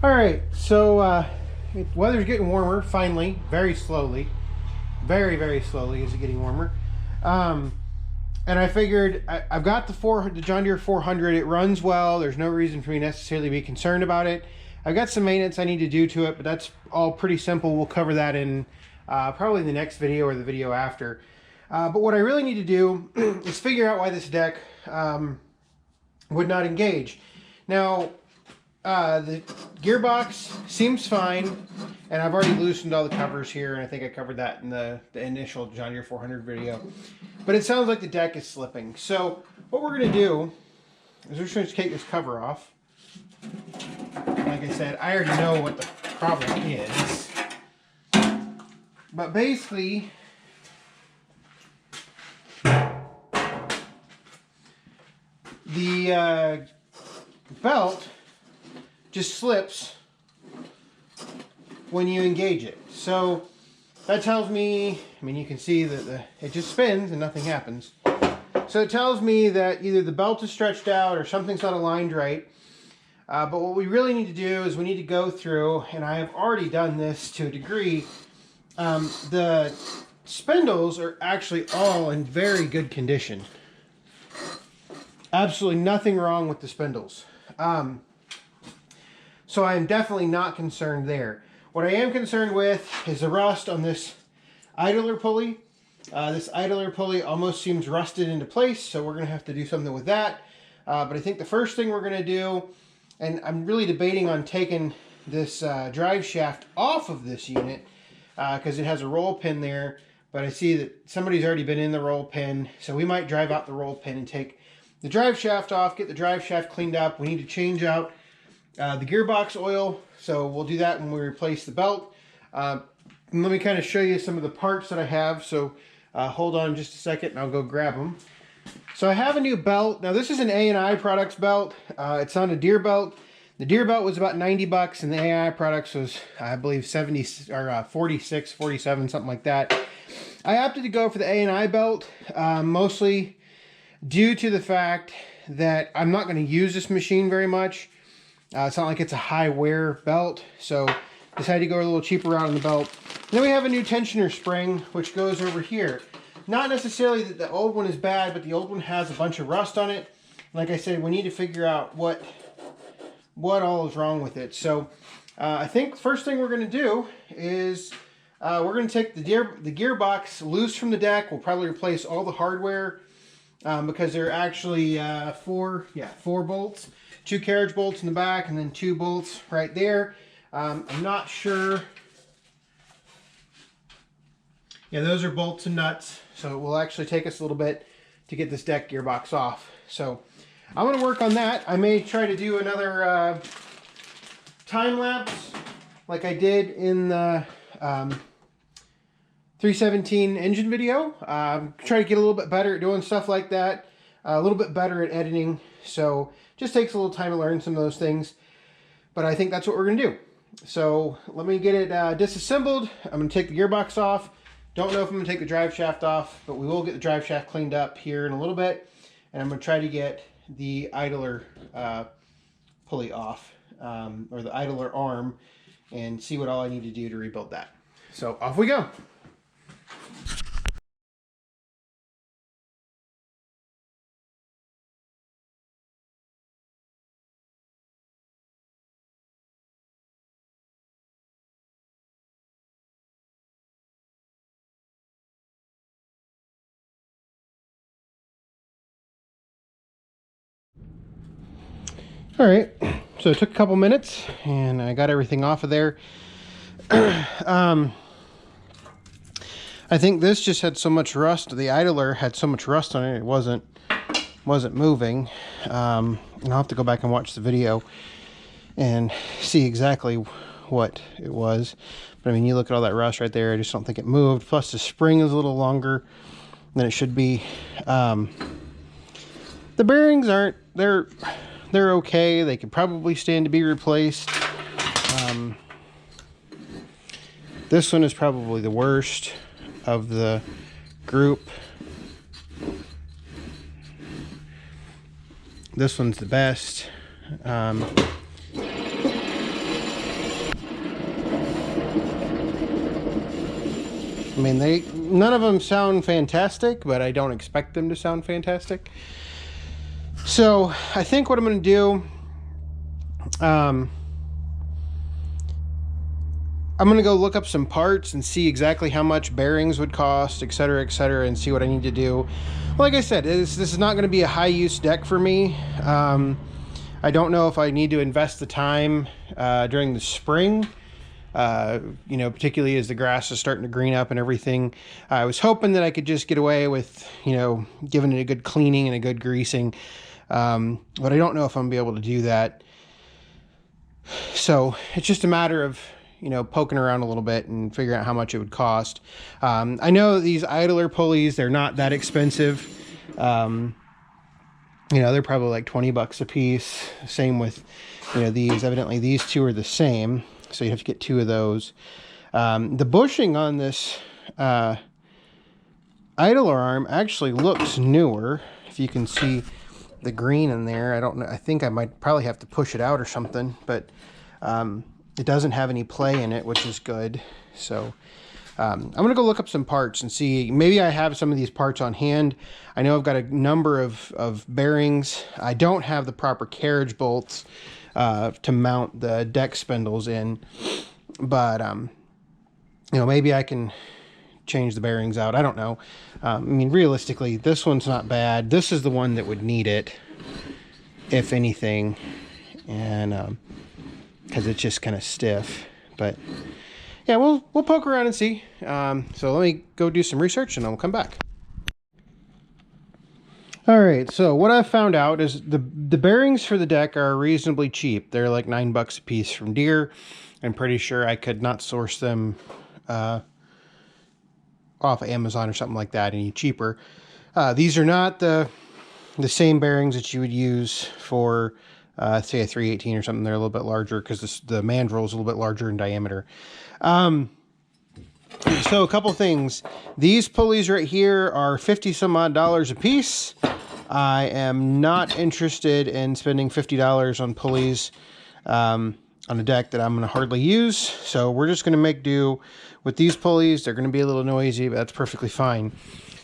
All right, so weather's getting warmer finally, very slowly, very slowly is it getting warmer. Um, and I figured I've got the John Deere 400. It runs well. There's no reason for me necessarily to be concerned about it. I've got some maintenance I need to do to it, but that's all pretty simple. We'll cover that in probably the next video or the video after. But what I really need to do is figure out why this deck would not engage. Now, the gearbox seems fine, and I've already loosened all the covers here, and I think I covered that in the initial John Deere 400 video. But it sounds like the deck is slipping. So what we're going to do is we're just going to take this cover off. Like I said, I already know what the problem is. But basically, the belt just slips when you engage it. So that tells me, I mean, you can see that it just spins and nothing happens. So it tells me that either the belt is stretched out or something's not aligned right. But what we really need to do is we need to go through, and I have already done this to a degree, the spindles are actually all in very good condition. Absolutely nothing wrong with the spindles. So I'm definitely not concerned there. What I am concerned with is the rust on this idler pulley. This idler pulley almost seems rusted into place, so we're going to have to do something with that. But I think the first thing we're going to do, and I'm really debating on taking this drive shaft off of this unit because it has a roll pin there, but I see that somebody's already been in the roll pin, so we might drive out the roll pin and take the drive shaft off, get the drive shaft cleaned up. We need to change out the gearbox oil, so we'll do that when we replace the belt. Let me kind of show you some of the parts that I have, so hold on just a second and I'll go grab them. So I have a new belt. Now this is an A&I Products belt. It's on a Deere belt. The Deere belt was about 90 bucks and the A&I Products was, I believe, 70 or 46, 47, something like that. I opted to go for the A&I belt, mostly due to the fact that I'm not going to use this machine very much. It's not like it's a high wear belt, so decided to go a little cheaper route on the belt. And then we have a new tensioner spring, which goes over here. Not necessarily that the old one is bad, but the old one has a bunch of rust on it. Like I said, we need to figure out what all is wrong with it. So I think the first thing we're going to do is we're going to take the gearbox loose from the deck. We'll probably replace all the hardware because there are actually four bolts. 2 carriage bolts in the back and then 2 bolts right there. I'm not sure. Yeah, those are bolts and nuts. So it will actually take us a little bit to get this deck gearbox off. So I'm going to work on that. I may try to do another time lapse like I did in the 317 engine video. Try to get a little bit better at doing stuff like that. A little bit better at editing. So just takes a little time to learn some of those things. But I think that's what we're going to do. So let me get it disassembled. I'm going to take the gearbox off. Don't know if I'm going to take the drive shaft off, but we will get the drive shaft cleaned up here in a little bit. And I'm going to try to get the idler pulley off, or the idler arm, and see what all I need to do to rebuild that. So off we go. All right, so it took a couple minutes and I got everything off of there. I think this just had so much rust. The idler had so much rust on it, it wasn't moving. And I'll have to go back and watch the video and see exactly what it was. But I mean, you look at all that rust right there, I just don't think it moved. Plus the spring is a little longer than it should be. The bearings aren't, they're okay. They could probably stand to be replaced. This one is probably the worst of the group. This one's the best. I mean, none of them sound fantastic, but I don't expect them to sound fantastic. So I think what I'm going to do, I'm going to go look up some parts and see exactly how much bearings would cost, etc., and see what I need to do. Like I said, this is not going to be a high use deck for me. I don't know if I need to invest the time during the spring. You know, particularly as the grass is starting to green up and everything. I was hoping that I could just get away with, you know, giving it a good cleaning and a good greasing. But I don't know if I'm gonna be able to do that. So it's just a matter of, you know, poking around a little bit and figuring out how much it would cost. I know these idler pulleys, they're not that expensive. You know, they're probably like 20 bucks a piece. Same with, you know, these. Evidently these two are the same. So you have to get 2 of those. The bushing on this idler arm actually looks newer. If you can see the green in there, I don't know. I think I might probably have to push it out or something, but it doesn't have any play in it, which is good. So I'm going to go look up some parts and see. Maybe I have some of these parts on hand. I know I've got a number of bearings. I don't have the proper carriage bolts to mount the deck spindles in, but you know, maybe I can change the bearings out. I don't know. I mean, realistically, this one's not bad. This is the one that would need it, if anything, and because it's just kind of stiff. But yeah, we'll poke around and see. So let me go do some research and I'll come back. All right, so what I've found out is the bearings for the deck are reasonably cheap. They're like 9 bucks a piece from Deere. I'm pretty sure I could not source them off of Amazon or something like that any cheaper. These are not the same bearings that you would use for say a 318 or something. They're a little bit larger because the mandrel is a little bit larger in diameter. So a couple things. These pulleys right here are 50 some odd dollars a piece. I am not interested in spending $50 on pulleys on a deck that I'm going to hardly use. So we're just going to make do with these pulleys. They're going to be a little noisy, but that's perfectly fine.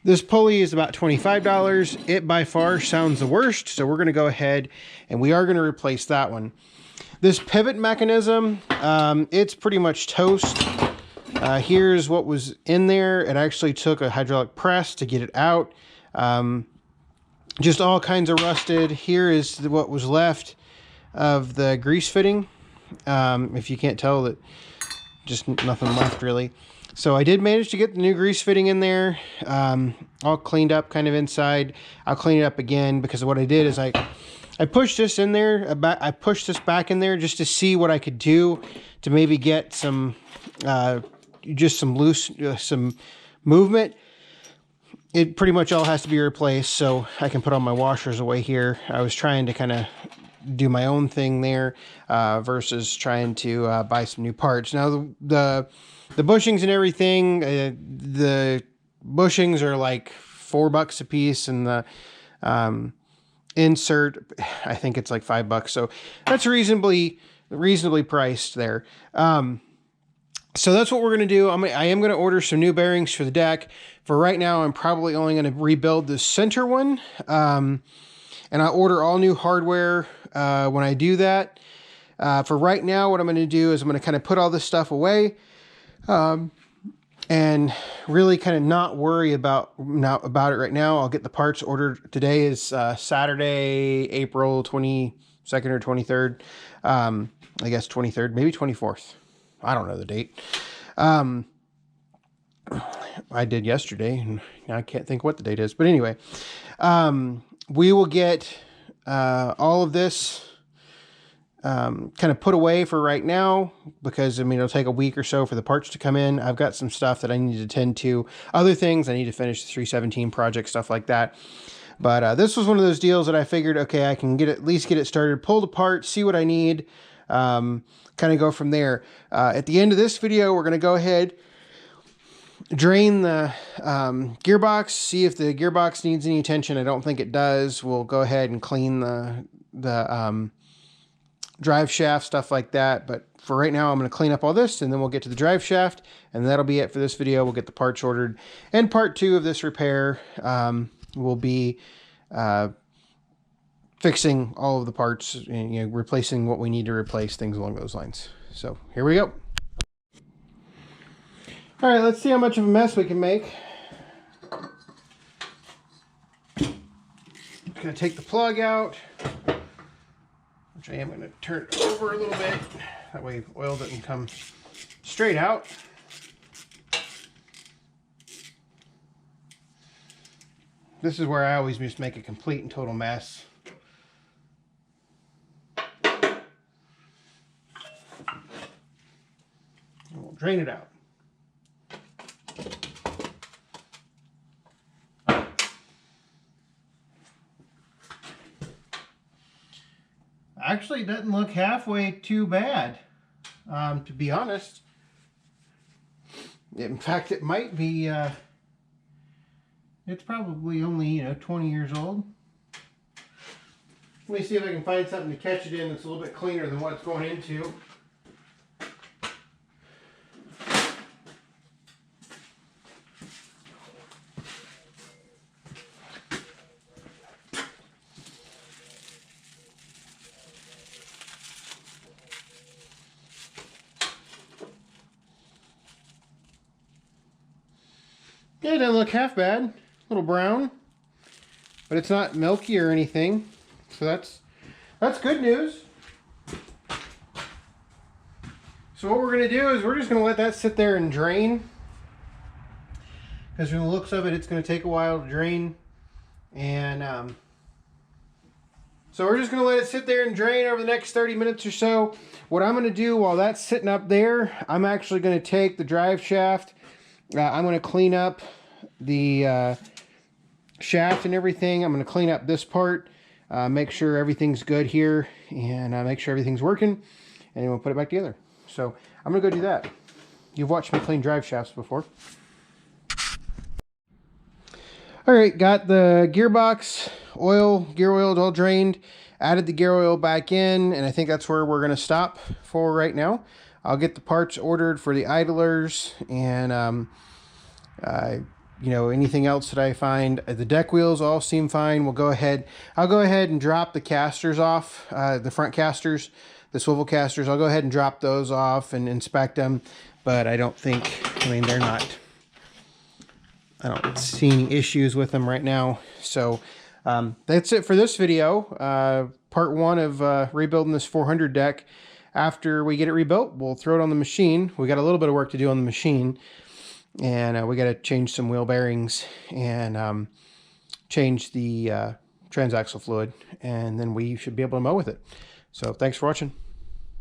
This pulley is about $25. It by far sounds the worst. So we're going to go ahead and we are going to replace that one. This pivot mechanism, it's pretty much toast. Here's what was in there. It actually took a hydraulic press to get it out. Just all kinds of rusted. Here is what was left of the grease fitting. If you can't tell, that just nothing left really. So I did manage to get the new grease fitting in there, all cleaned up kind of inside. I'll clean it up again because what I did is I pushed this in there. I pushed this back in there just to see what I could do to maybe get some just some loose some movement. It pretty much all has to be replaced, so I can put all my washers away here. I was trying to kind of do my own thing there versus trying to buy some new parts. Now the bushings and everything, the bushings are like $4 a piece, and the insert, I think it's like $5. So that's reasonably priced there. So that's what we're going to do. I am going to order some new bearings for the deck. For right now, I'm probably only going to rebuild the center one. And I'll order all new hardware when I do that. For right now, what I'm going to do is I'm going to kind of put all this stuff away. And really kind of not worry about it right now. I'll get the parts ordered. Today is Saturday, April 22nd or 23rd. I guess 23rd, maybe 24th. I don't know the date. I did yesterday, and now I can't think what the date is. But anyway, we will get all of this kind of put away for right now, because I mean it'll take a week or so for the parts to come in. I've got some stuff that I need to tend to, other things I need to finish, the 317 project, stuff like that. But this was one of those deals that I figured, okay, I can at least get it started, pulled apart, see what I need, kind of go from there. At the end of this video, we're going to go ahead, drain the gearbox, see if the gearbox needs any attention. I don't think it does. We'll go ahead and clean the drive shaft, stuff like that. But for right now, I'm going to clean up all this, and then we'll get to the drive shaft, and that'll be it for this video. We'll get the parts ordered, and part 2 of this repair will be fixing all of the parts and, you know, replacing what we need to replace, things along those lines. So here we go. All right, let's see how much of a mess we can make. Just gonna take the plug out, which I am gonna turn it over a little bit. That way oil doesn't come straight out. This is where I always just make a complete and total mess. And we'll drain it out. Actually, it doesn't look halfway too bad, to be honest. In fact, it might be, it's probably only, 20 years old. Let me see if I can find something to catch it in that's a little bit cleaner than what it's going into. Yeah, it doesn't look half bad. A little brown, but it's not milky or anything. So that's good news. So what we're going to do is we're just going to let that sit there and drain. Because from the looks of it, it's going to take a while to drain. And so we're just going to let it sit there and drain over the next 30 minutes or so. What I'm going to do while that's sitting up there, I'm actually going to take the drive shaft. I'm going to clean up the shaft and everything. I'm going to clean up this part, make sure everything's good here, and make sure everything's working, and then we'll put it back together. So I'm going to go do that. You've watched me clean drive shafts before. All right, got the gearbox gear oil all drained, added the gear oil back in, and I think that's where we're going to stop for right now. I'll get the parts ordered for the idlers and, anything else that I find. The deck wheels all seem fine. I'll go ahead and drop the casters off, the front casters, the swivel casters. I'll go ahead and drop those off and inspect them, but I don't see any issues with them right now. So that's it for this video. Part 1 of rebuilding this 400 deck. After we get it rebuilt, we'll throw it on the machine. We got a little bit of work to do on the machine, and we got to change some wheel bearings and change the transaxle fluid, and then we should be able to mow with it. So thanks for watching.